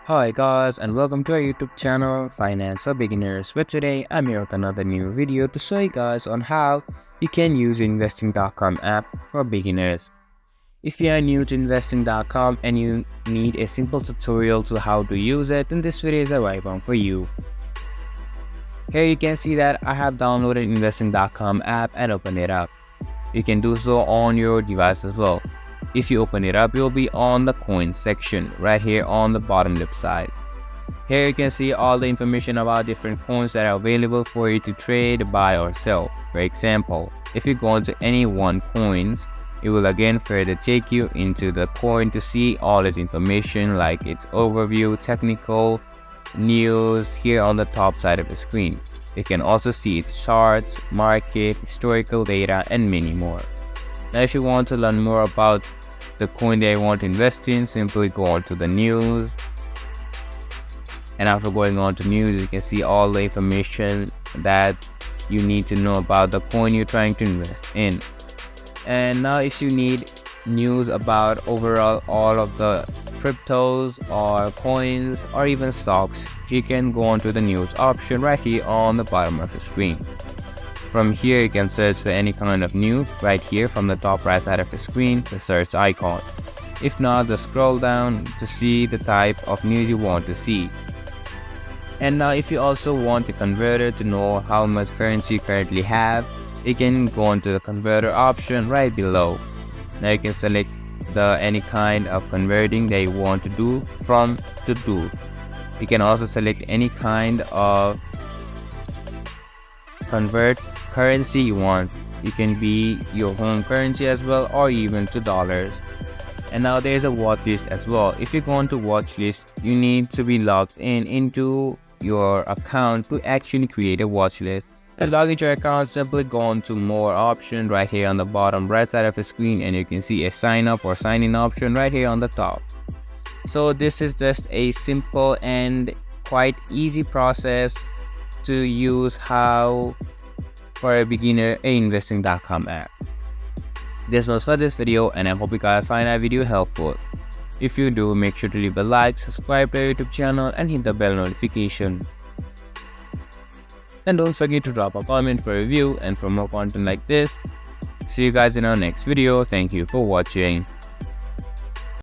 Hi guys, and welcome to our YouTube channel Finance for Beginners, where today I'm here with another new video to show you guys on how you can use investing.com app for beginners. If you are new to investing.com and you need a simple tutorial to how to use it, then this video is the right one for you. Here you can see that I have downloaded investing.com app and open it up. You can do so on your device as well. If you open it up, you'll be on the coin section right here on the bottom left side. Here you can see all the information about different coins that are available for you to trade, buy or sell. For example, if you go into any one coins, it will again further take you into the coin to see all its information like its overview, technical, news here on the top side of the screen. You can also see its charts, market, historical data and many more. Now if you want to learn more about the coin that you want to invest in, simply go on to the news, and after going on to news you can see all the information that you need to know about the coin you're trying to invest in. And now if you need news about overall all of the cryptos or coins or even stocks, you can go on to the news option right here on the bottom of the screen. From here you can search for any kind of news right here from the top right side of the screen, the search icon. If not, just scroll down to see the type of news you want to see. And now if you also want a converter to know how much currency you currently have, you can go onto the converter option right below. Now you can select any kind of converting that you want to do from to do. You can also select any kind of convert currency you want. It can be your home currency as well or even to dollars. And now there's a watch list as well. If you go on to watch list, you need to be logged into your account to actually create a watch list. To log into your account, simply go on to more option right here on the bottom right side of the screen, and you can see a sign up or sign in option right here on the top. So this is just a simple and quite easy process to use for a beginner investing.com app. This was for this video, and I hope you guys find that video helpful. If you do, make sure to leave a like, subscribe to our YouTube channel and hit the bell notification. And don't forget to drop a comment for a review and for more content like this. See you guys in our next video. Thank you for watching.